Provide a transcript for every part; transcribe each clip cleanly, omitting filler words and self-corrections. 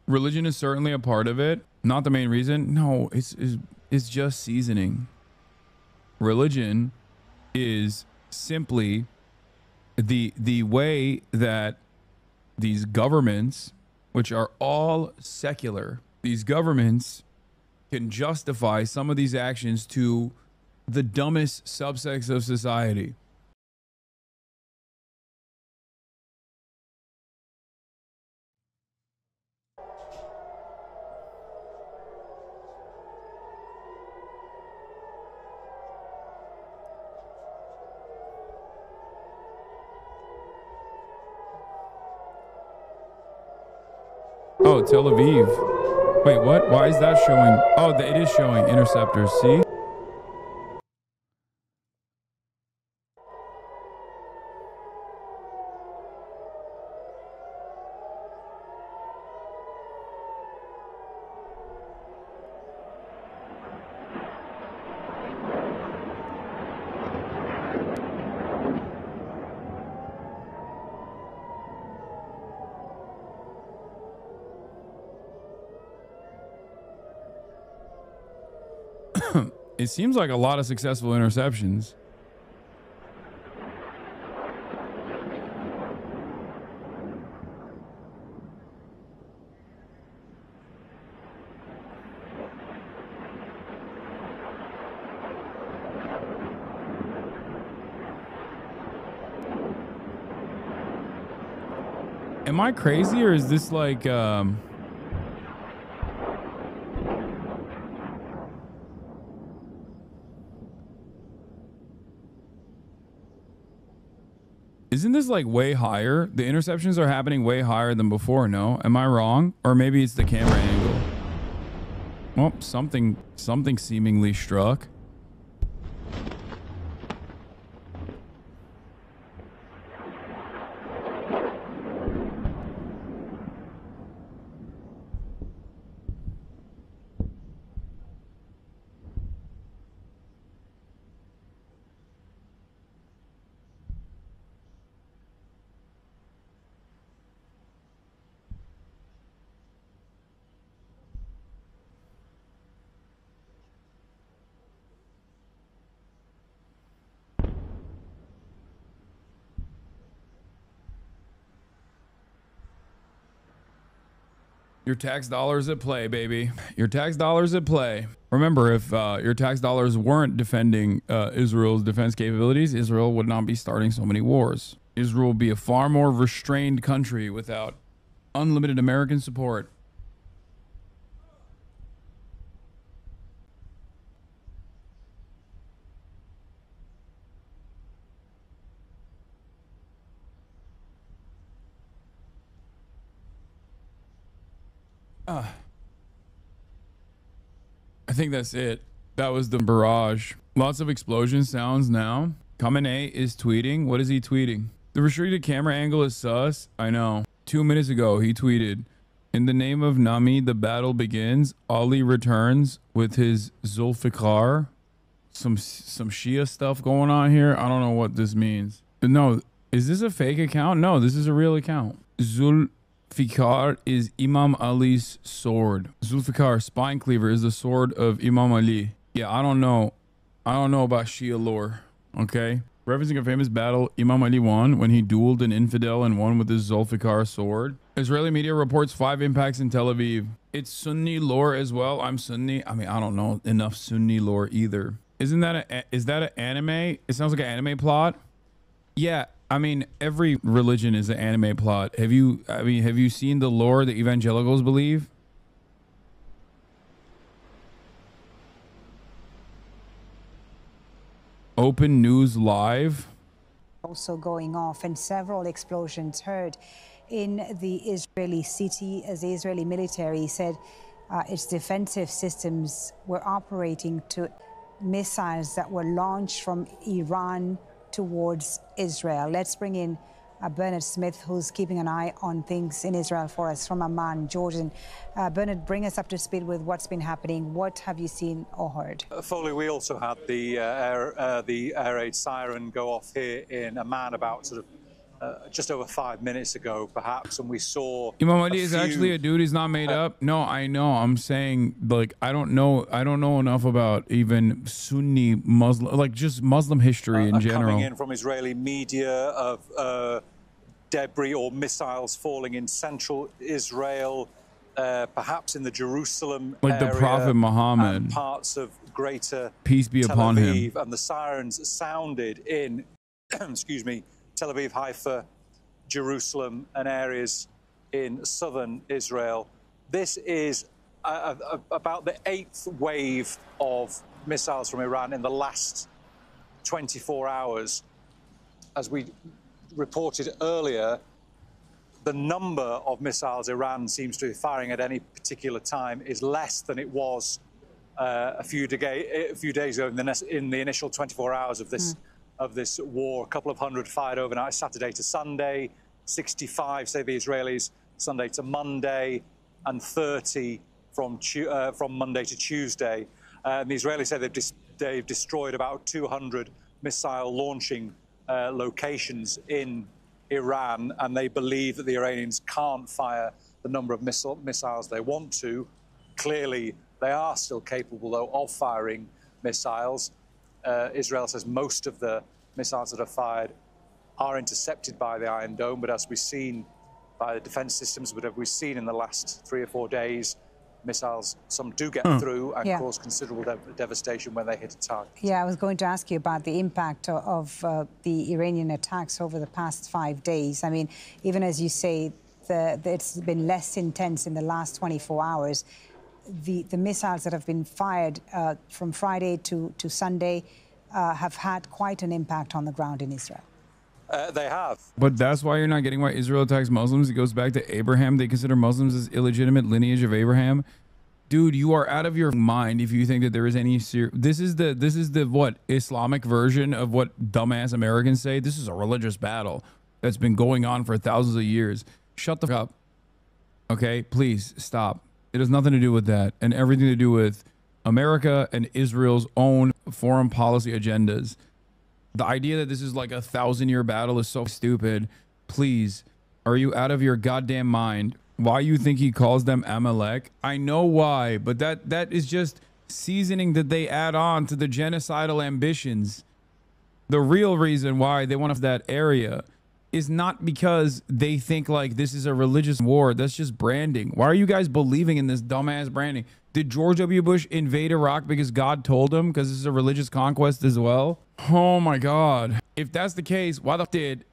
Religion is certainly a part of it. Not the main reason. No, it's just seasoning. Religion is simply the way that these governments, which are all secular, these governments can justify some of these actions to the dumbest subsects of society. Oh, Tel Aviv. Wait, what? Why is that showing? Oh, it is showing interceptors. See? It seems like a lot of successful interceptions. Am I crazy, or is this like isn't this like way higher? The interceptions are happening way higher than before, no? Am I wrong? Or maybe it's the camera angle. Oh, something seemingly struck. Your tax dollars at play, baby. Your tax dollars at play. Remember, if your tax dollars weren't defending Israel's defense capabilities, Israel would not be starting so many wars. Israel would be a far more restrained country without unlimited American support. I think that's it. That was the barrage. Lots of explosion sounds now. Khamenei is tweeting. What is he tweeting? The restricted camera angle is sus. I know. 2 minutes ago, he tweeted, "In the name of Nami, the battle begins. Ali returns with his Zulfikar." Some Shia stuff going on here. I don't know what this means. No, is this a fake account? No, this is a real account. Zulfikar is Imam Ali's sword. Zulfikar, spine cleaver, is the sword of Imam Ali. Yeah, I don't know. I don't know about Shia lore. Okay. Referencing a famous battle Imam Ali won when he dueled an infidel and won with his Zulfikar sword. Israeli media reports 5 impacts in Tel Aviv. It's Sunni lore as well. I'm Sunni. I mean, I don't know enough Sunni lore either. Isn't that is that an anime? It sounds like an anime plot. Yeah. I mean, every religion is an anime plot. Have you seen the lore that evangelicals believe? Open News Live. Also going off, and several explosions heard in the Israeli city as the Israeli military said its defensive systems were operating to missiles that were launched from Iran towards Israel. Let's bring in Bernard Smith, who's keeping an eye on things in Israel for us from Amman, Jordan. Bernard, bring us up to speed with what's been happening. What have you seen or heard? Foley, we also had the air raid siren go off here in Amman about sort of just over 5 minutes ago, perhaps, and we saw Imam Ali is actually a dude. He's not made up. No, I know. I'm saying, like, I don't know enough about even Sunni Muslim, like just Muslim history in general. Coming in from Israeli media of debris or missiles falling in central Israel, perhaps in the Jerusalem like area, the Prophet Muhammad, and parts of greater peace be Tel upon Aviv, him. and the sirens sounded in, excuse me, Tel Aviv, Haifa, Jerusalem, and areas in southern Israel. This is about the 8th wave of missiles from Iran in the last 24 hours. As we reported earlier, the number of missiles Iran seems to be firing at any particular time is less than it was a few days ago in the initial 24 hours of this war. A couple of hundred fired overnight, Saturday to Sunday, 65, say the Israelis, Sunday to Monday, and 30 from Monday to Tuesday. The Israelis say they've destroyed about 200 missile launching locations in Iran, and they believe that the Iranians can't fire the number of missiles they want to. Clearly, they are still capable, though, of firing missiles. Israel says most of the missiles that are fired are intercepted by the Iron Dome, but as we've seen by the defense systems, but as we've seen in the last 3 or 4 days, missiles, some do get through and cause considerable devastation when they hit a target. Yeah, I was going to ask you about the impact of the Iranian attacks over the past 5 days. I mean, even as you say, it's been less intense in the last 24 hours. The missiles that have been fired from Friday to Sunday have had quite an impact on the ground in Israel. They have. But that's why you're not getting why Israel attacks Muslims. It goes back to Abraham. They consider Muslims as illegitimate lineage of Abraham. Dude, you are out of your mind if you think that there is any this is the what Islamic version of what dumbass Americans say. This is a religious battle that's been going on for thousands of years. Shut the fuck up. Okay, please stop. It has nothing to do with that and everything to do with America and Israel's own foreign policy agendas. The idea that this is like a 1,000-year battle is so stupid. Please, are you out of your goddamn mind? Why you think he calls them Amalek? I know why, but that is just seasoning that they add on to the genocidal ambitions. The real reason why they want that area is not because they think like this is a religious war. That's just branding. Why are you guys believing in this dumbass branding? Did George W. Bush invade Iraq because God told him? Because this is a religious conquest as well? Oh my God. If that's the case, why the f did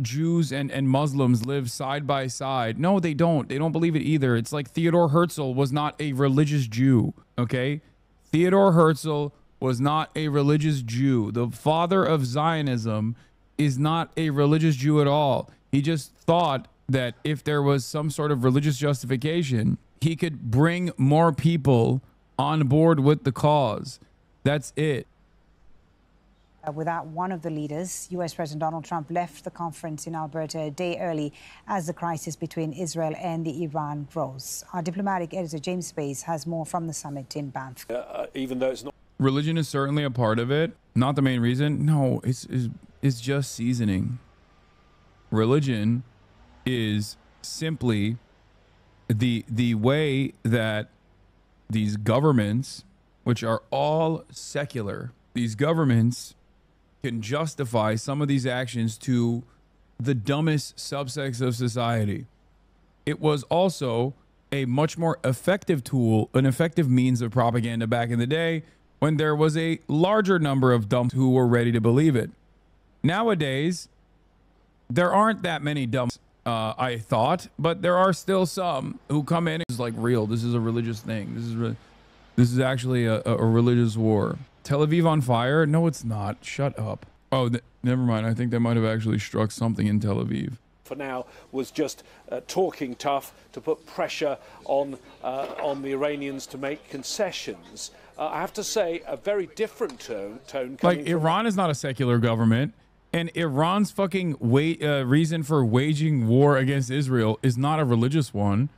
Jews and Muslims live side by side? No, they don't. They don't believe it either. It's like Theodore Herzl was not a religious Jew, okay? Theodore Herzl was not a religious Jew. The father of Zionism is not a religious Jew at all. He just thought that if there was some sort of religious justification, he could bring more people on board with the cause. That's it. Without one of the leaders, U.S. President Donald Trump left the conference in Alberta a day early as the crisis between Israel and Iran grows. Our diplomatic editor, James Space, has more from the summit in Banff. Even though it's not... Religion is certainly a part of it. Not the main reason. No, it's just seasoning. Religion is simply the way that these governments, which are all secular, these governments can justify some of these actions to the dumbest subsects of society. It was also a much more effective tool, an effective means of propaganda back in the day when there was a larger number of dumps who were ready to believe it. Nowadays, there aren't that many dumps, I thought, but there are still some who come in and it's like real. This is a religious thing. This is actually a religious war. Tel Aviv on fire? No, it's not. Shut up. Oh, never mind. I think they might have actually struck something in Tel Aviv. For now, was just talking tough to put pressure on the Iranians to make concessions. I have to say, a very different tone. Like, Iran is not a secular government, and Iran's fucking reason for waging war against Israel is not a religious one.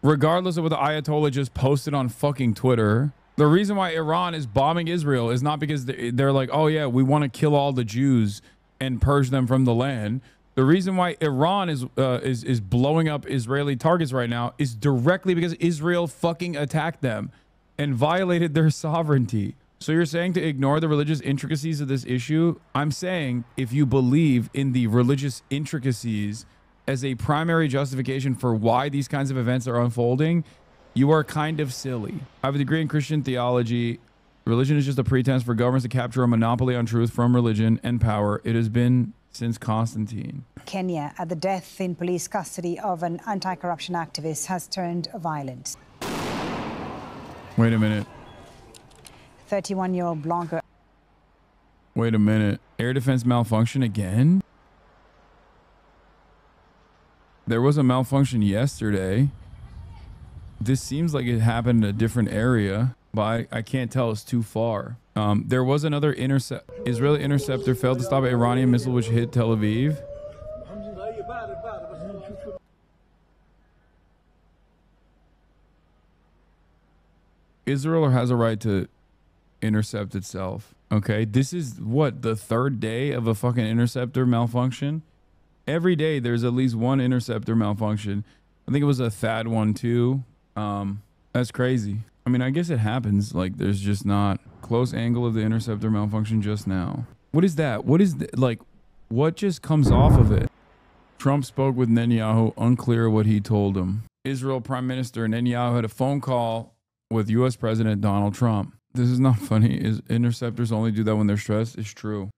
Regardless of what the Ayatollah just posted on fucking Twitter, the reason why Iran is bombing Israel is not because they're like, oh yeah, we want to kill all the Jews and purge them from the land. The reason why Iran is blowing up Israeli targets right now is directly because Israel fucking attacked them and violated their sovereignty. So you're saying to ignore the religious intricacies of this issue? I'm saying if you believe in the religious intricacies as a primary justification for why these kinds of events are unfolding, you are kind of silly. I have a degree in Christian theology. Religion is just a pretense for governments to capture a monopoly on truth from religion and power. It has been since Constantine. Kenya, at the death in police custody of an anti-corruption activist, has turned violent. Wait a minute. 31-year-old blogger. Wait a minute. Air defense malfunction again? There was a malfunction yesterday. This seems like it happened in a different area, but I can't tell. It's too far. There was another Israeli interceptor failed to stop an Iranian missile which hit Tel Aviv. Israel has a right to intercept itself. Okay, this is what, the third day of a fucking interceptor malfunction? Every day there's at least one interceptor malfunction. I think it was a THAAD one too. That's crazy. I mean, I guess it happens. Like, there's just not close angle of the interceptor malfunction just now. What is that? What is like, what just comes off of it? Trump spoke with Netanyahu, unclear what he told him. Israel Prime Minister Netanyahu had a phone call with U.S. President Donald Trump. This is not funny. Interceptors only do that when they're stressed? It's true.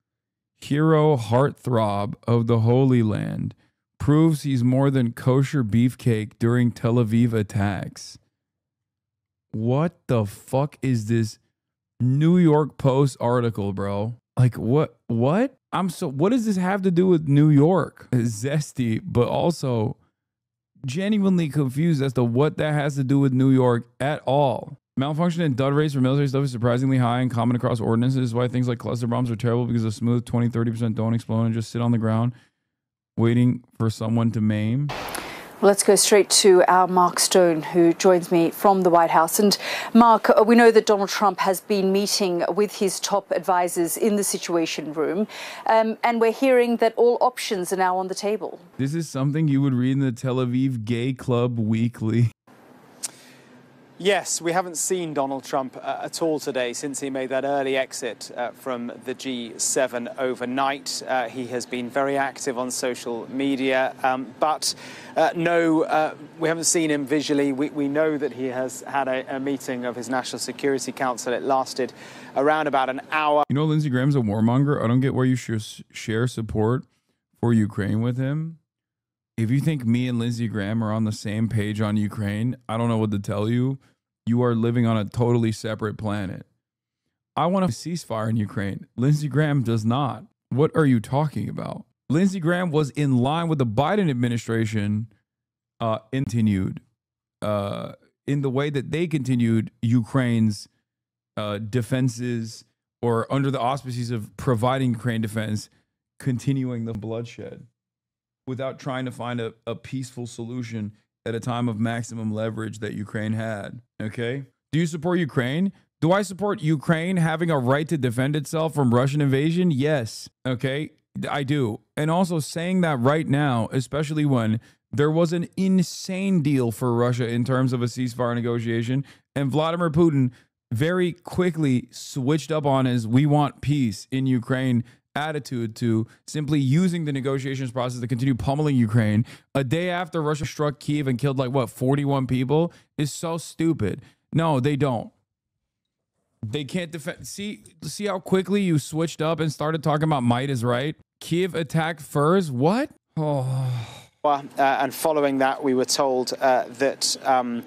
Hero heartthrob of the Holy Land proves he's more than kosher beefcake during Tel Aviv attacks. What the fuck is this New York Post article, bro? Like, what? What does this have to do with New York? It's zesty, but also genuinely confused as to what that has to do with New York at all. Malfunction and dud rates for military stuff is surprisingly high and common across ordnances. This is why things like cluster bombs are terrible, because a smooth 20-30% don't explode and just sit on the ground waiting for someone to maim. Let's go straight to our Mark Stone, who joins me from the White House. And Mark, we know that Donald Trump has been meeting with his top advisors in the Situation Room, and we're hearing that all options are now on the table. This is something you would read in the Tel Aviv Gay Club Weekly. Yes, we haven't seen Donald Trump at all today since he made that early exit from the G7 overnight. He has been very active on social media, but no, we haven't seen him visually. We know that he has had a meeting of his National Security Council. It lasted around about an hour. You know, Lindsey Graham's a warmonger. I don't get why you share support for Ukraine with him. If you think me and Lindsey Graham are on the same page on Ukraine, I don't know what to tell you. You are living on a totally separate planet. I want a ceasefire in Ukraine. Lindsey Graham does not. What are you talking about? Lindsey Graham was in line with the Biden administration continued in the way that they continued Ukraine's defenses, or under the auspices of providing Ukraine defense, continuing the bloodshed, without trying to find a peaceful solution at a time of maximum leverage that Ukraine had. Okay? Do you support Ukraine? Do I support Ukraine having a right to defend itself from Russian invasion? Yes. Okay? I do. And also saying that right now, especially when there was an insane deal for Russia in terms of a ceasefire negotiation, and Vladimir Putin very quickly switched up on his "we want peace in Ukraine" attitude to simply using the negotiations process to continue pummeling Ukraine a day after Russia struck Kyiv and killed, like, what, 41 people, is so stupid. No, they don't. They can't defend. See how quickly you switched up and started talking about might is right? Kyiv attacked first? What? Oh. And following that, we were told that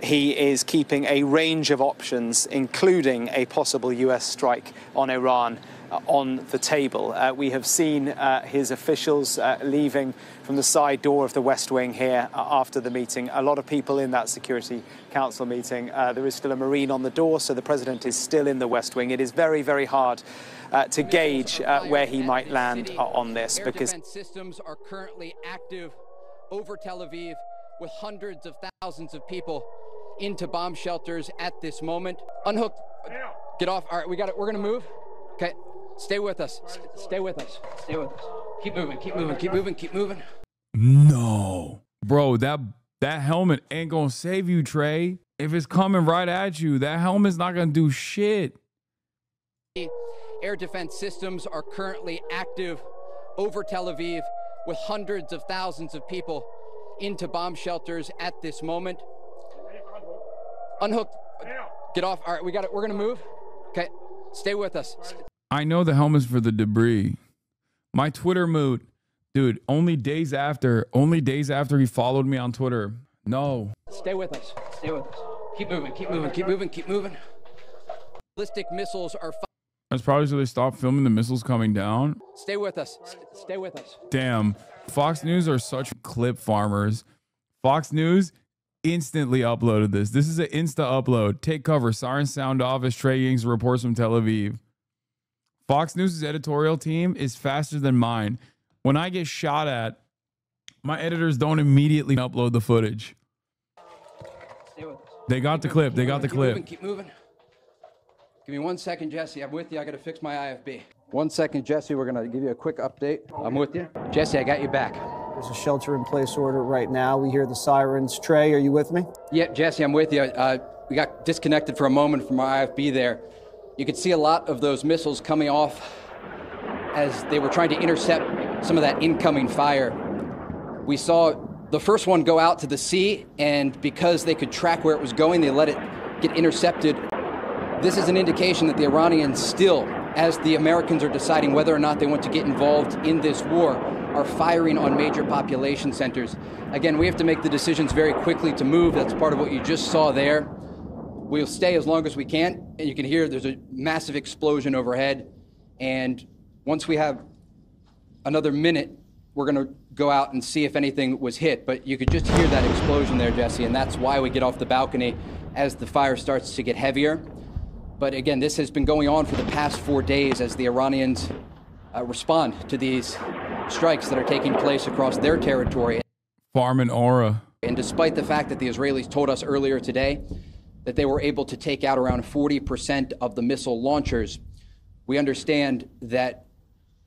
he is keeping a range of options, including a possible US strike on Iran, on the table. We have seen his officials leaving from the side door of the West Wing here after the meeting. A lot of people in that Security Council meeting. There is still a Marine on the door, so the president is still in the West Wing. It is very, very hard to gauge where he might land on this, because defense systems are currently active over Tel Aviv, with hundreds of thousands of people into bomb shelters at this moment. Unhook. Get off. All right, we got it. We're going to move. Okay. Stay with us. Stay with us. Stay with us. Keep moving. Keep moving. Keep moving. Keep moving. No, bro, that helmet ain't gonna save you, Trey. If it's coming right at you, that helmet's not gonna do shit. Air defense systems are currently active over Tel Aviv with hundreds of thousands of people into bomb shelters at this moment. Unhook. Get off. All right, we got it. We're gonna move. Okay, stay with us. I know the helmet's for the debris. My Twitter mood, dude, only days after he followed me on Twitter. No. Stay with us. Stay with us. Keep moving. Keep moving. Keep moving. Keep moving. Ballistic missiles are. That's probably so they stopped filming the missiles coming down. Stay with us. Stay with us. Damn. Fox News are such clip farmers. Fox News instantly uploaded this. This is an Insta upload. Take cover. Sirens sound off as Trey Ying's reports from Tel Aviv. Fox News' editorial team is faster than mine. When I get shot at, my editors don't immediately upload the footage. Stay with us. They got the clip. They got the clip. Keep moving. Give me 1 second, Jesse. I'm with you. I got to fix my IFB. 1 second, Jesse. We're going to give you a quick update. I'm with you. Jesse, I got you back. There's a shelter-in-place order right now. We hear the sirens. Trey, are you with me? Yeah, Jesse, I'm with you. We got disconnected for a moment from our IFB there. You could see a lot of those missiles coming off as they were trying to intercept some of that incoming fire. We saw the first one go out to the sea, and because they could track where it was going, they let it get intercepted. This is an indication that the Iranians still, as the Americans are deciding whether or not they want to get involved in this war, are firing on major population centers. Again, we have to make the decisions very quickly to move. That's part of what you just saw there. We'll stay as long as we can, and you can hear there's a massive explosion overhead. And once we have another minute, we're going to go out and see if anything was hit. But you could just hear that explosion there, Jesse, and that's why we get off the balcony as the fire starts to get heavier. But again, this has been going on for the past 4 days as the Iranians respond to these strikes that are taking place across their territory. Farm and Aura. And despite the fact that the Israelis told us earlier today that they were able to take out around 40% of the missile launchers, we understand that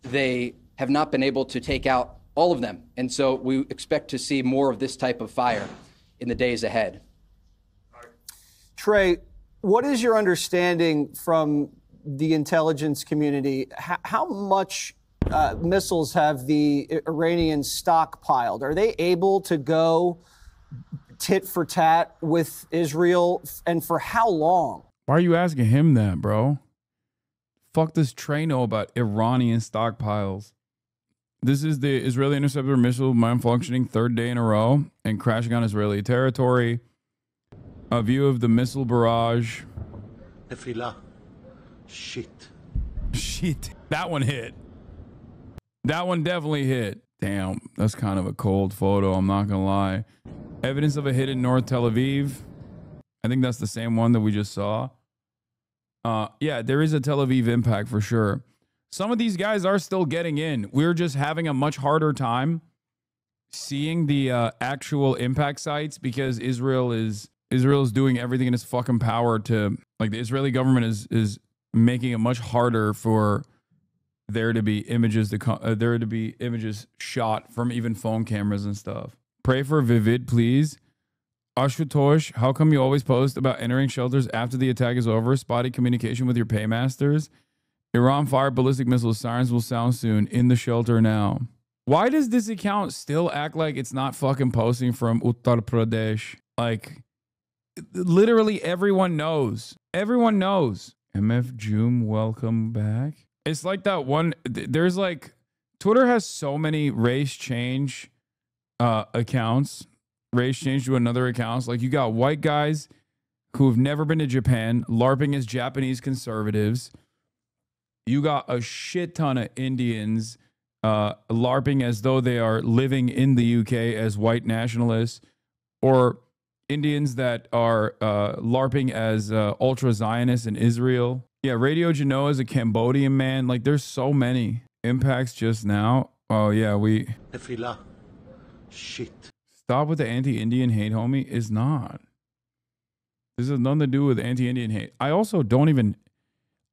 they have not been able to take out all of them. And so we expect to see more of this type of fire in the days ahead. Trey, what is your understanding from the intelligence community? How much missiles have the Iranians stockpiled? Are they able to go tit for tat with Israel, and for how long? Why are you asking him that, bro? Fuck does Trey know about Iranian stockpiles? This is the Israeli interceptor missile malfunctioning third day in a row and crashing on Israeli territory. A view of the missile barrage. Tefillah. Shit. Shit. That one hit. That one definitely hit. Damn, that's kind of a cold photo, I'm not gonna lie. Evidence of a hit in North Tel Aviv. I think that's the same one that we just saw. Yeah, there is a Tel Aviv impact for sure. Some of these guys are still getting in. We're just having a much harder time seeing the actual impact sites because Israel is doing everything in its fucking power to, like, the Israeli government is making it much harder for there to be images shot from even phone cameras and stuff. Pray for Vivid, please. Ashutosh, how come you always post about entering shelters after the attack is over? Spotty communication with your paymasters. Iran fired ballistic missiles. Sirens will sound soon. In the shelter now. Why does this account still act like it's not fucking posting from Uttar Pradesh? Like, literally everyone knows. Everyone knows. MF Joom, welcome back. It's like that one. There's like, Twitter has so many race change accounts. Race change to another accounts. Like, you got white guys who have never been to Japan LARPing as Japanese conservatives. You got a shit ton of Indians LARPing as though they are living in the UK as white nationalists, or Indians that are LARPing as ultra-Zionists in Israel. Yeah, Radio Genoa is a Cambodian man. Like, there's so many impacts just now. Oh, yeah, Tefillah. Shit. Stop with the anti-Indian hate, homie. Is not. This has nothing to do with anti-Indian hate. I also don't even...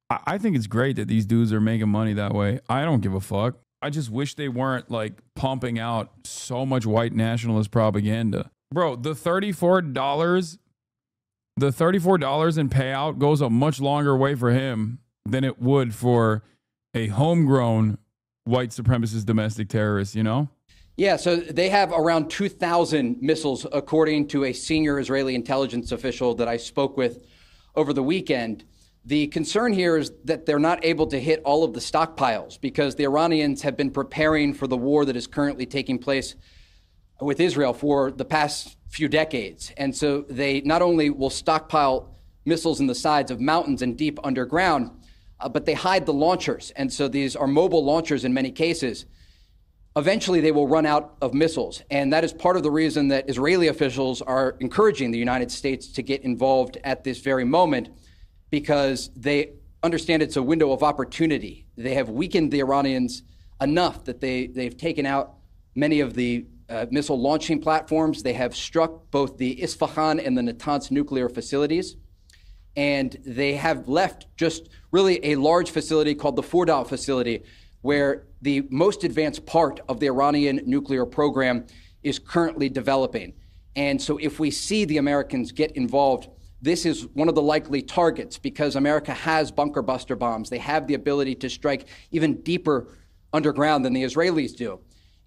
I think it's great that these dudes are making money that way. I don't give a fuck. I just wish they weren't like pumping out so much white nationalist propaganda. Bro, the $34 in payout goes a much longer way for him than it would for a homegrown white supremacist domestic terrorist, you know? Yeah, so they have around 2,000 missiles, according to a senior Israeli intelligence official that I spoke with over the weekend. The concern here is that they're not able to hit all of the stockpiles because the Iranians have been preparing for the war that is currently taking place with Israel for the past few decades. And so they not only will stockpile missiles in the sides of mountains and deep underground, but they hide the launchers. And so these are mobile launchers in many cases. Eventually, they will run out of missiles. And that is part of the reason that Israeli officials are encouraging the United States to get involved at this very moment, because they understand it's a window of opportunity. They have weakened the Iranians enough that they've taken out many of the missile launching platforms. They have struck both the Isfahan and the Natanz nuclear facilities. And they have left just really a large facility called the Fordow facility, where the most advanced part of the Iranian nuclear program is currently developing. And so if we see the Americans get involved, this is one of the likely targets because America has bunker buster bombs. They have the ability to strike even deeper underground than the Israelis do.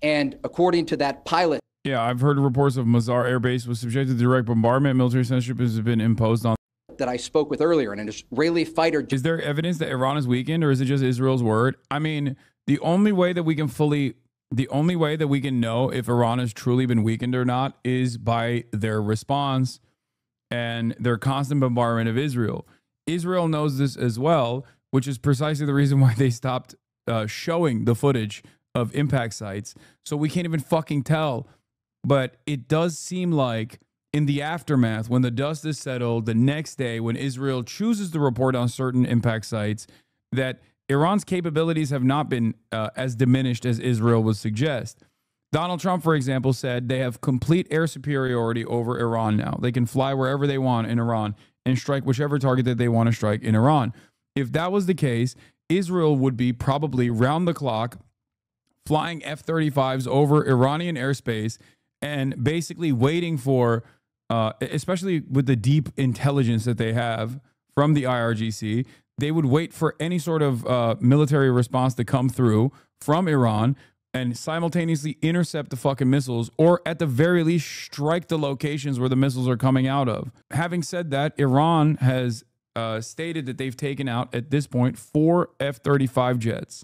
And according to that pilot, yeah, I've heard reports of Mazar Air Base was subjected to direct bombardment. Military censorship has been imposed on that I spoke with earlier, an Israeli fighter. Is there evidence that Iran is weakened, or is it just Israel's word? I mean, the only way that we can know if Iran has truly been weakened or not is by their response and their constant bombardment of Israel. Israel knows this as well, which is precisely the reason why they stopped showing the footage of impact sites. So we can't even fucking tell. But it does seem like in the aftermath, when the dust is settled, the next day, when Israel chooses to report on certain impact sites, that Iran's capabilities have not been as diminished as Israel would suggest. Donald Trump, for example, said they have complete air superiority over Iran now. They can fly wherever they want in Iran and strike whichever target that they want to strike in Iran. If that was the case, Israel would be probably round the clock flying F-35s over Iranian airspace and basically waiting for especially with the deep intelligence that they have from the IRGC, they would wait for any sort of military response to come through from Iran and simultaneously intercept the fucking missiles, or at the very least strike the locations where the missiles are coming out of. Having said that, Iran has stated that they've taken out, at this point, 4 F-35 jets.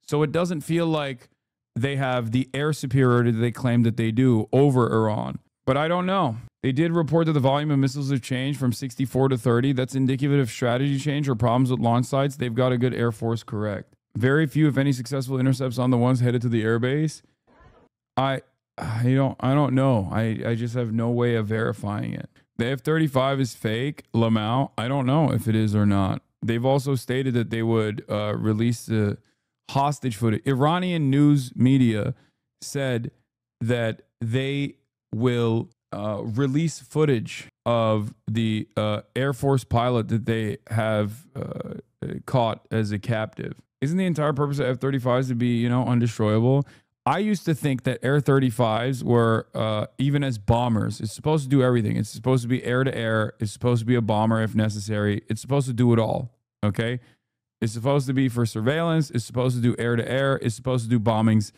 So it doesn't feel like they have the air superiority that they claim that they do over Iran. But I don't know. They did report that the volume of missiles have changed from 64 to 30. That's indicative of strategy change or problems with launch sites. They've got a good Air Force, correct. Very few, if any, successful intercepts on the ones headed to the airbase. I don't know. I just have no way of verifying it. The F-35 is fake, Lamau. I don't know if it is or not. They've also stated that they would release the hostage footage. Iranian news media said that they will release footage of the Air Force pilot that they have caught as a captive. Isn't the entire purpose of F-35s to be, undestroyable? I used to think that Air-35s were, even as bombers, it's supposed to do everything. It's supposed to be air-to-air. It's supposed to be a bomber if necessary. It's supposed to do it all, okay? It's supposed to be for surveillance. It's supposed to do air-to-air. It's supposed to do bombings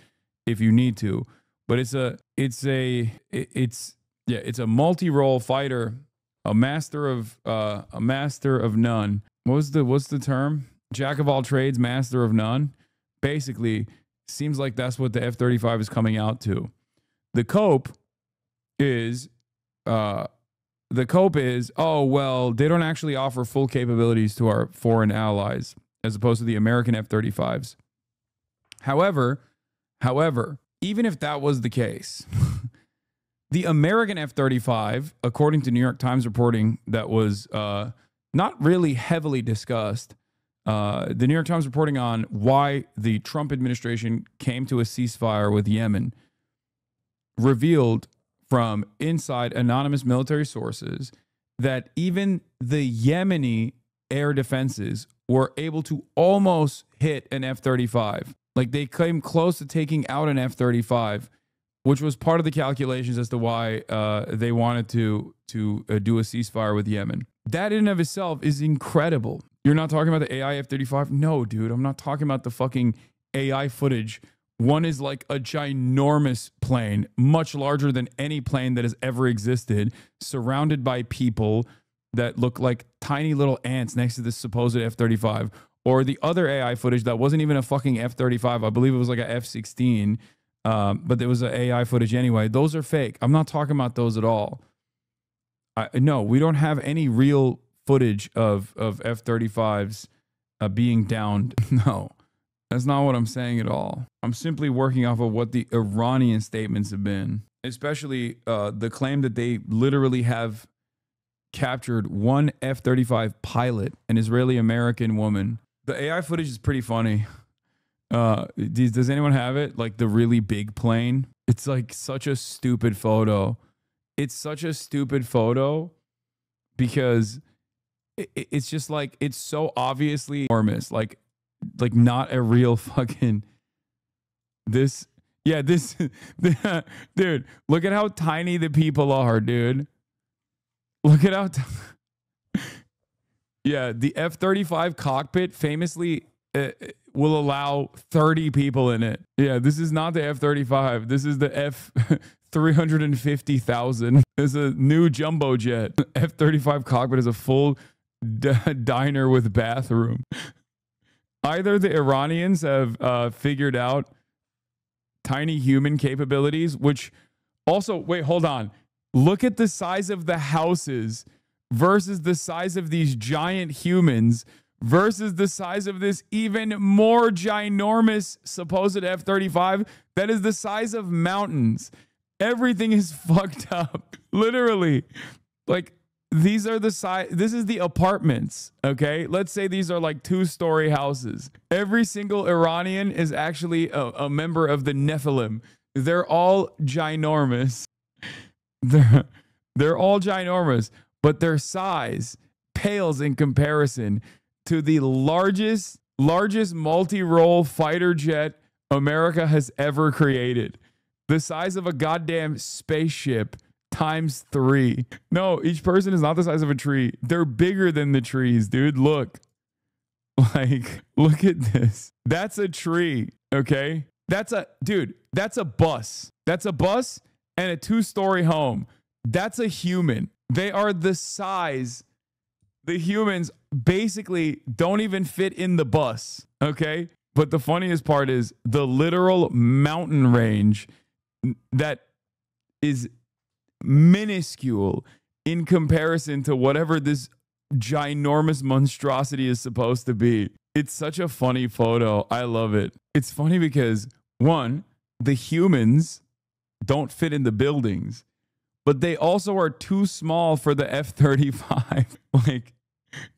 if you need to. But it's a multi-role fighter, a master of none. What's the term? Jack of all trades, master of none. Basically, seems like that's what the F-35 is coming out to. The cope is, oh, well, they don't actually offer full capabilities to our foreign allies as opposed to the American F-35s. However, even if that was the case, the American F-35, according to New York Times reporting that was not really heavily discussed, the New York Times reporting on why the Trump administration came to a ceasefire with Yemen revealed from inside anonymous military sources that even the Yemeni air defenses were able to almost hit an F-35. Like they came close to taking out an F-35, which was part of the calculations as to why they wanted to do a ceasefire with Yemen. That in and of itself is incredible. You're not talking about the AI F-35? No, dude, I'm not talking about the fucking AI footage. One is like a ginormous plane, much larger than any plane that has ever existed, surrounded by people that look like tiny little ants next to this supposed F-35. Or the other AI footage that wasn't even a fucking F-35. I believe it was like a F-16, but there was an AI footage anyway. Those are fake. I'm not talking about those at all. No, we don't have any real footage of F-35s being downed. No. That's not what I'm saying at all. I'm simply working off of what the Iranian statements have been, especially the claim that they literally have captured one F-35 pilot, an Israeli-American woman. The AI footage is pretty funny. Does anyone have it? Like the really big plane? It's like such a stupid photo. It's such a stupid photo because it's just like, it's so obviously enormous. Like not a real fucking dude, look at how tiny the people are, dude. Look at how the F-35 cockpit famously will allow 30 people in it. Yeah, this is not the F-35. This is the F-350,000. It's a new jumbo jet. F-35 cockpit is a full diner with bathroom. Either the Iranians have figured out tiny human capabilities, which also, wait, hold on. Look at the size of the houses versus the size of these giant humans versus the size of this even more ginormous supposed F-35 that is the size of mountains. Everything is fucked up. Literally. Like, these are the size. This is the apartments. Okay. Let's say these are like 2-story houses. Every single Iranian is actually a member of the Nephilim. They're all ginormous. They're all ginormous, but their size pales in comparison to the largest multi-role fighter jet America has ever created. The size of a goddamn spaceship times 3. No, each person is not the size of a tree. They're bigger than the trees, dude. Look. Like, look at this. That's a tree, okay? That's a bus. That's a bus and a 2-story home. That's a human. They are the size. The humans basically don't even fit in the bus, okay? But the funniest part is the literal mountain range that is minuscule in comparison to whatever this ginormous monstrosity is supposed to be. It's such a funny photo. I love it. It's funny because, one, the humans don't fit in the buildings, but they also are too small for the F-35. Like,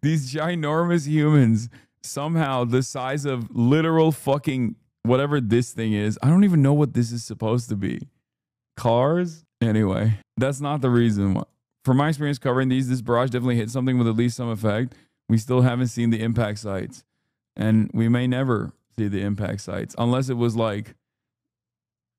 these ginormous humans, somehow the size of literal fucking whatever this thing is. I don't even know what this is supposed to be. Cars? Anyway, that's not the reason. From my experience covering these, this barrage definitely hit something with at least some effect. We still haven't seen the impact sites. And we may never see the impact sites unless it was like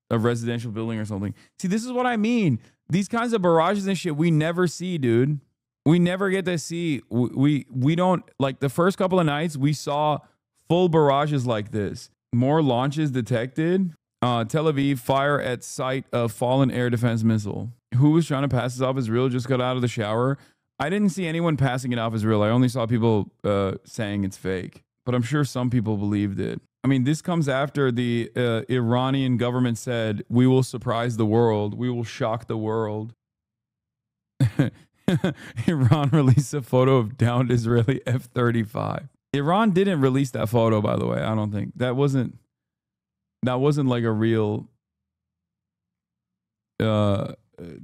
a residential building or something. See, this is what I mean. These kinds of barrages and shit we never see, dude. We never get to see. We don't, like the first couple of nights, we saw full barrages like this. More launches detected. Tel Aviv, fire at site of fallen air defense missile. Who was trying to pass this off as real just got out of the shower? I didn't see anyone passing it off as real. I only saw people saying it's fake. But I'm sure some people believed it. I mean, this comes after the Iranian government said, we will surprise the world. We will shock the world. Iran released a photo of downed Israeli F-35. Iran didn't release that photo, by the way. I don't think. That wasn't like a real... that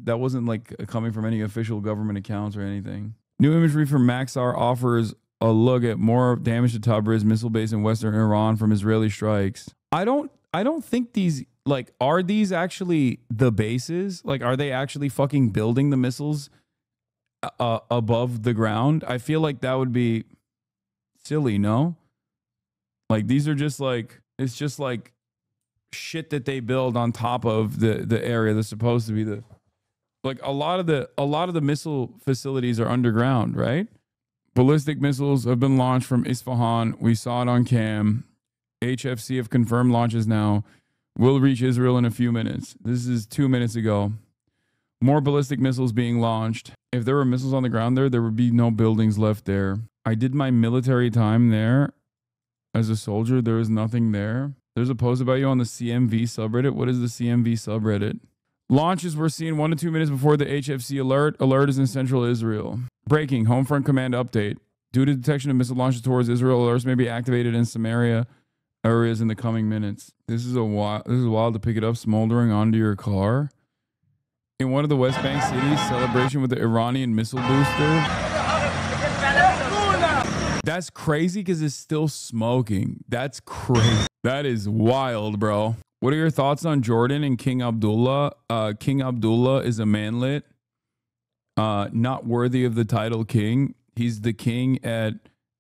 wasn't like coming from any official government accounts or anything. New imagery from Maxar offers a look at more damage to Tabriz missile base in western Iran from Israeli strikes. I don't think these, like, are these actually the bases? Like, are they actually fucking building the missiles above the ground? I feel like that would be silly, no? Like these are just like, it's just like shit that they build on top of the area that's supposed to be the, like a lot of the missile facilities are underground, right? Ballistic missiles have been launched from Isfahan. We saw it on cam. HFC have confirmed launches now. Will reach Israel in a few minutes. This is 2 minutes ago. More ballistic missiles being launched. If there were missiles on the ground there would be no buildings left there. I did my military time there as a soldier. There is nothing there. There's a post about you on the CMV subreddit. What is the CMV subreddit? Launches were seen 1 to 2 minutes before the HFC alert. Alert is in central Israel. Breaking. Home front command update. Due to detection of missile launches towards Israel, alerts may be activated in Samaria areas in the coming minutes. This is wild to pick it up smoldering onto your car. In one of the West Bank cities, celebration with the Iranian missile booster. That's crazy because it's still smoking. That's crazy. That is wild, bro. What are your thoughts on Jordan and King Abdullah? King Abdullah is a manlet, not worthy of the title king. He's the king at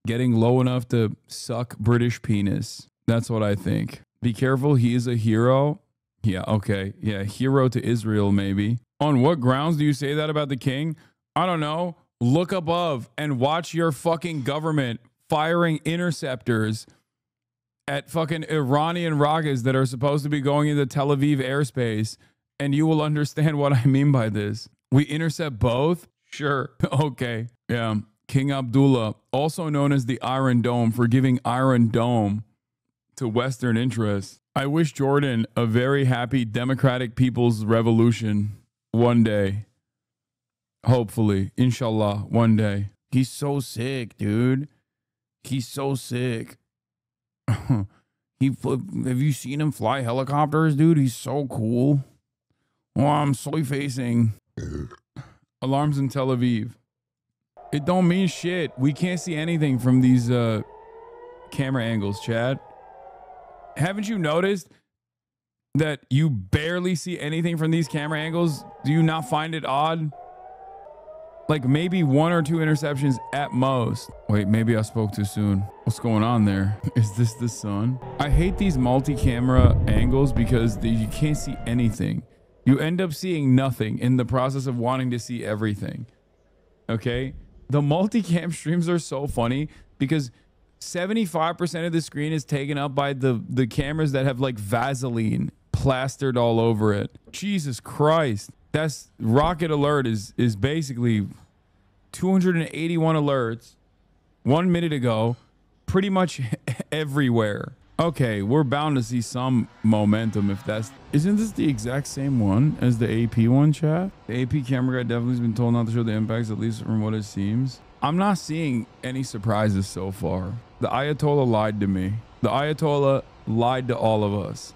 getting low enough to suck British penis. That's what I think. Be careful. He is a hero. Yeah, okay. Yeah, hero to Israel, maybe. On what grounds do you say that about the king? I don't know. Look above and watch your fucking government firing interceptors at fucking Iranian rockets that are supposed to be going into Tel Aviv airspace, and you will understand what I mean by this. We intercept both? Sure. Okay. Yeah. King Abdullah, also known as the Iron Dome, for giving Iron Dome to Western interests. I wish Jordan a very happy democratic people's revolution one day. Hopefully. Inshallah. One day. He's so sick, dude. He's so sick. Have you seen him fly helicopters, dude? He's so cool. Oh, I'm soy facing. Alarms in Tel Aviv. It don't mean shit. We can't see anything from these camera angles, Chad. Haven't you noticed that you barely see anything from these camera angles? Do you not find it odd? Like maybe 1 or 2 interceptions at most. Wait, maybe I spoke too soon. What's going on there? Is this the sun? I hate these multi-camera angles because you can't see anything. You end up seeing nothing in the process of wanting to see everything. Okay? The multi-cam streams are so funny because 75% of the screen is taken up by the cameras that have like Vaseline plastered all over it. Jesus Christ. That's Rocket Alert is basically 281 alerts 1 minute ago, pretty much everywhere. Okay, we're bound to see some momentum if that's... Isn't this the exact same one as the AP one, chat? The AP camera guy definitely has been told not to show the impacts, at least from what it seems. I'm not seeing any surprises so far. The Ayatollah lied to me. The Ayatollah lied to all of us.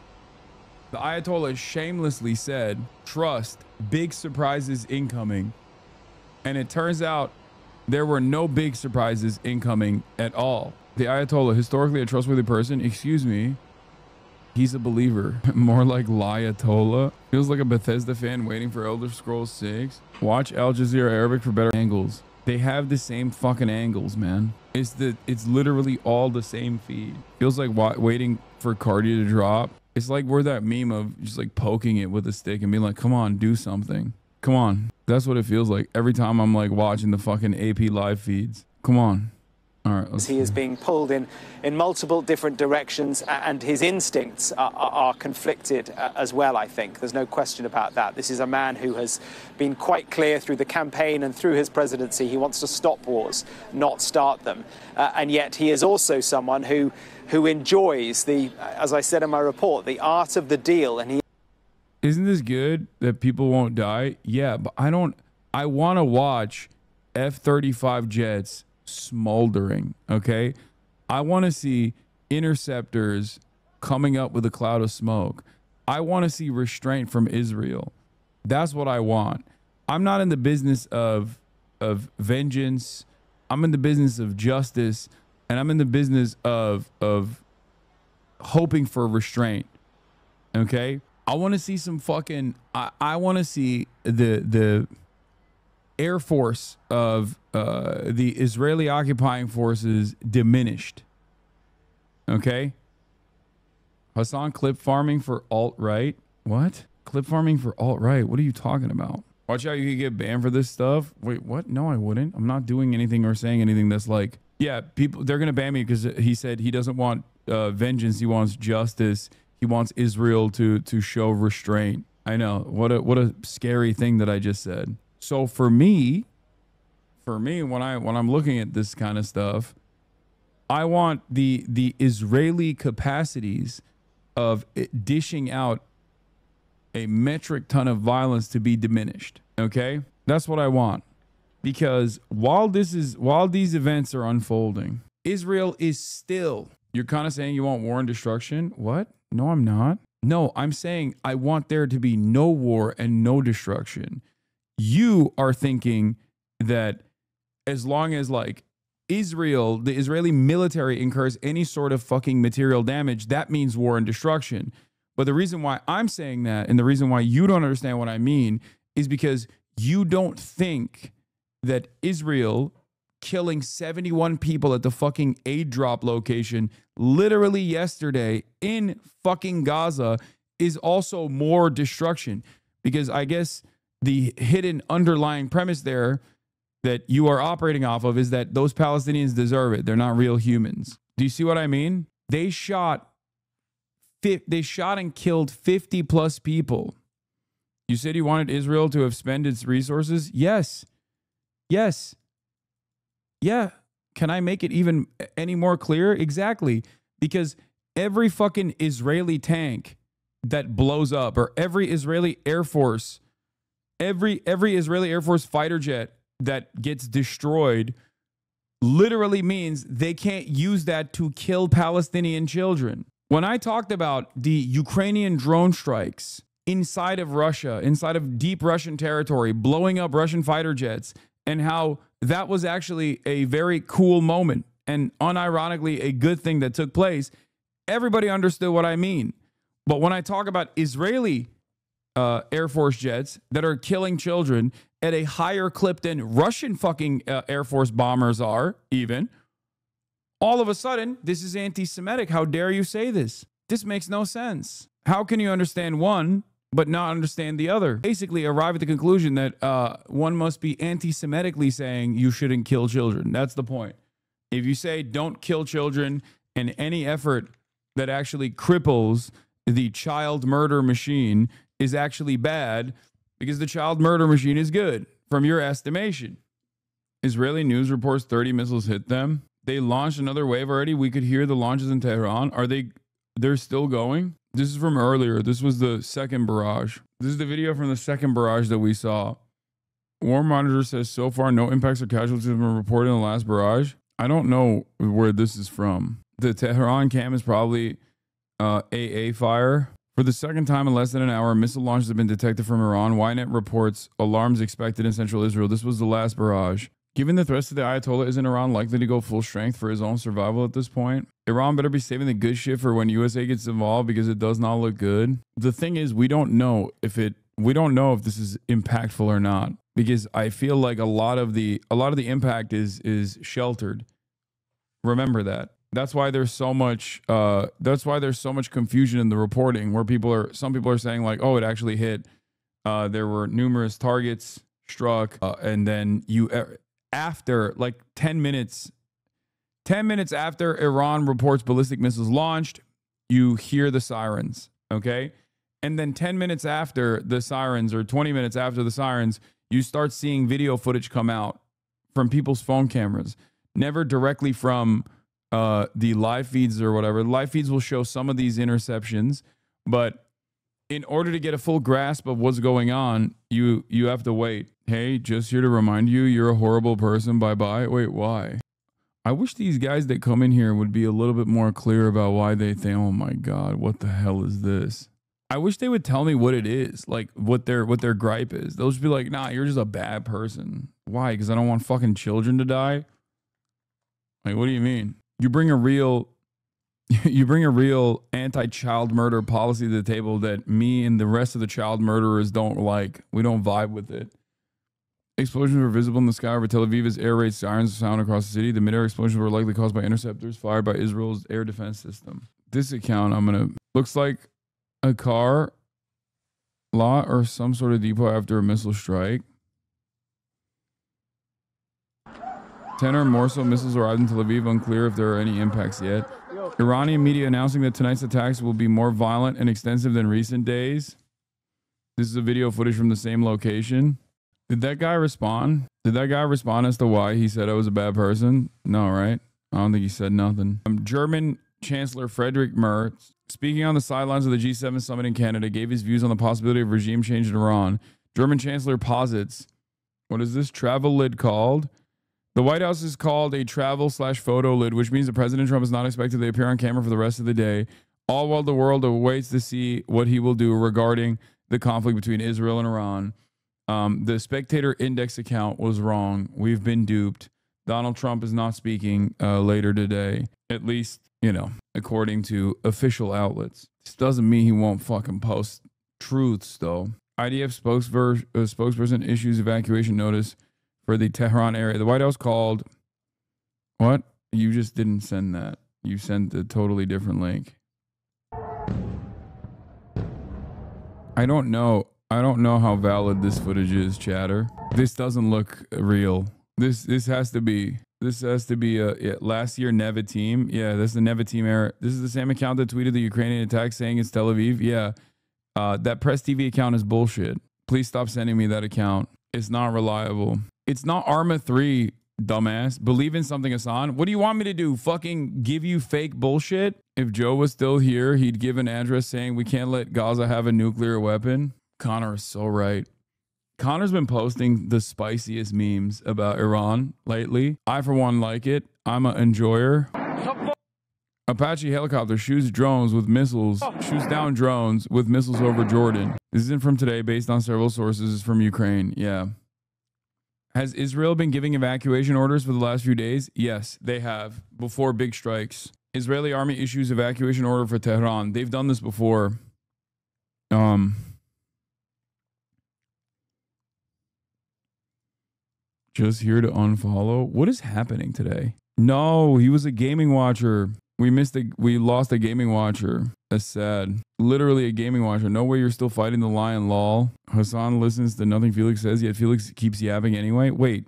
The Ayatollah shamelessly said, trust, big surprises incoming. And it turns out there were no big surprises incoming at all. The Ayatollah, historically a trustworthy person, excuse me, he's a believer. More like Liatollah. Feels like a Bethesda fan waiting for Elder Scrolls 6. Watch Al Jazeera Arabic for better angles. They have the same fucking angles, man. It's literally all the same feed. Feels like waiting for Cardi to drop. It's like we're that meme of just like poking it with a stick and being like, come on, do something. Come on. That's what it feels like every time I'm like watching the fucking AP live feeds. Come on. All right. He is being pulled in multiple different directions, and his instincts are conflicted as well, I think. There's no question about that. This is a man who has been quite clear through the campaign and through his presidency. He wants to stop wars, not start them. And yet he is also someone who enjoys as I said in my report, the art of the deal. And Isn't this good that people won't die? Yeah, but I want to watch F-35 jets smoldering, okay? I want to see interceptors coming up with a cloud of smoke. I want to see restraint from Israel. That's what I want. I'm not in the business of vengeance. I'm in the business of justice, and I'm in the business of hoping for restraint. Okay? I want to see some fucking I want to see the air force of the Israeli occupying forces diminished. Okay? Hasan, clip farming for alt-right? What? Clip farming for alt-right? What are you talking about? Watch out, you could get banned for this stuff. Wait, what? No, I wouldn't. I'm not doing anything or saying anything that's like, yeah, people, they're going to ban me because he said he doesn't want vengeance. He wants justice. He wants Israel to show restraint. I know. What a scary thing that I just said. So for me, when I'm looking at this kind of stuff, I want the Israeli capacities of dishing out a metric ton of violence to be diminished. Okay? That's what I want. Because while these events are unfolding, Israel is still, you're kind of saying you want war and destruction? What? No, I'm not. No, I'm saying I want there to be no war and no destruction. You are thinking that as long as like Israel, the Israeli military incurs any sort of fucking material damage, that means war and destruction. But the reason why I'm saying that and the reason why you don't understand what I mean is because you don't think that Israel killing 71 people at the fucking aid drop location literally yesterday in fucking Gaza is also more destruction. Because I guess the hidden underlying premise there that you are operating off of is that those Palestinians deserve it. They're not real humans. Do you see what I mean? They shot and killed 50 plus people. You said you wanted Israel to have spent its resources? Yes. Yes. Yeah. Can I make it even any more clear? Exactly. Because every fucking Israeli tank that blows up, or every Israeli Air Force, every Israeli Air Force fighter jet that gets destroyed literally means they can't use that to kill Palestinian children. When I talked about the Ukrainian drone strikes inside of Russia, inside of deep Russian territory, blowing up Russian fighter jets, and how that was actually a very cool moment and unironically a good thing that took place, everybody understood what I mean. But when I talk about Israeli Air Force jets that are killing children at a higher clip than Russian fucking Air Force bombers are even, all of a sudden, this is anti-Semitic. How dare you say this? This makes no sense. How can you understand one but not understand the other? Basically arrive at the conclusion that one must be anti-Semitically saying you shouldn't kill children. That's the point. If you say don't kill children and any effort that actually cripples the child murder machine is actually bad because the child murder machine is good from your estimation. Israeli news reports 30 missiles hit them. They launched another wave already. We could hear the launches in Tehran. They're still going? This is from earlier. This was the second barrage. This is the video from the second barrage that we saw. War Monitor says so far no impacts or casualties have been reported in the last barrage. I don't know where this is from. The Tehran cam is probably AA fire. For the second time in less than an hour, missile launches have been detected from Iran. Ynet reports alarms expected in central Israel. This was the last barrage. Given the threats to the Ayatollah, isn't Iran likely to go full strength for his own survival at this point? Iran better be saving the good shit for when USA gets involved because it does not look good. The thing is, we don't know if this is impactful or not, because I feel like a lot of the impact is sheltered. Remember that. That's why there's so much confusion in the reporting where some people are saying like, oh, it actually hit. There were numerous targets struck, and then after like 10 minutes after Iran reports ballistic missiles launched, you hear the sirens, okay? And then 10 minutes after the sirens, or 20 minutes after the sirens, you start seeing video footage come out from people's phone cameras, never directly from the live feeds or whatever. The live feeds will show some of these interceptions, but in order to get a full grasp of what's going on, you have to wait. Hey, just here to remind you, you're a horrible person. Bye-bye. Wait, why? I wish these guys that come in here would be a little bit more clear about why they think, oh my God, what the hell is this? I wish they would tell me what it is, like what their gripe is. They'll just be like, nah, you're just a bad person. Why? Because I don't want fucking children to die? Like, what do you mean? You bring a real anti-child murder policy to the table that me and the rest of the child murderers don't like. We don't vibe with it. Explosions were visible in the sky over Tel Aviv as air raid sirens sound across the city. The mid-air explosions were likely caused by interceptors fired by Israel's air defense system. This account, looks like a car lot or some sort of depot after a missile strike. 10 or more so missiles arrived in Tel Aviv, unclear if there are any impacts yet. Iranian media announcing that tonight's attacks will be more violent and extensive than recent days. This is a video footage from the same location. Did that guy respond? Did that guy respond as to why he said I was a bad person? No, right? I don't think he said nothing. German Chancellor Friedrich Merz, speaking on the sidelines of the G7 summit in Canada, gave his views on the possibility of regime change in Iran. German Chancellor posits, what is this travel lid called? The White House is called a travel/photo lid, which means that President Trump is not expected to appear on camera for the rest of the day, all while the world awaits to see what he will do regarding the conflict between Israel and Iran. The Spectator Index account was wrong. We've been duped. Donald Trump is not speaking later today, at least, according to official outlets. This doesn't mean he won't fucking post truths, though. IDF spokesperson issues evacuation notice for the Tehran area. The White House called... What? You just didn't send that. You sent a totally different link. I don't know how valid this footage is, chatter. This doesn't look real. This has to be a last year Neva team. Yeah, that's the Neva team era. This is the same account that tweeted the Ukrainian attack saying it's Tel Aviv. Yeah, that Press TV account is bullshit. Please stop sending me that account. It's not reliable. It's not Arma 3, dumbass. Believe in something, Hasan. What do you want me to do? Fucking give you fake bullshit? If Joe was still here, he'd give an address saying we can't let Gaza have a nuclear weapon. Connor is so right. Connor's been posting the spiciest memes about Iran lately. I, for one, like it. I'm an enjoyer. Apache helicopter shoots down drones with missiles over Jordan. This isn't from today, based on several sources from Ukraine. Yeah. Has Israel been giving evacuation orders for the last few days? Yes, they have. Before big strikes. Israeli army issues evacuation order for Tehran. They've done this before. Just here to unfollow. What is happening today? No, he was a gaming watcher. We lost a gaming watcher. That's sad. Literally a gaming watcher. No way you're still fighting the lion, lol. Hasan listens to nothing Felix says, yet Felix keeps yapping anyway. Wait.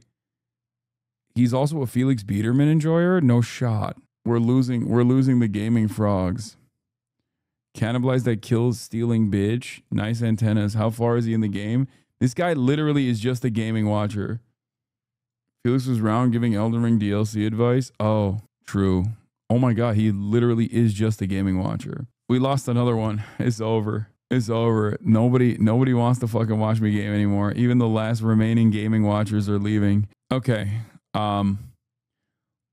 He's also a Felix Biederman enjoyer? No shot. We're losing the gaming frogs. Cannibalize that kills stealing bitch. Nice antennas. How far is he in the game? This guy literally is just a gaming watcher. Felix was round giving Elden Ring DLC advice. Oh, true. Oh my God, he literally is just a gaming watcher. We lost another one. It's over. It's over. Nobody wants to fucking watch me game anymore. Even the last remaining gaming watchers are leaving. Okay. While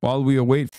we await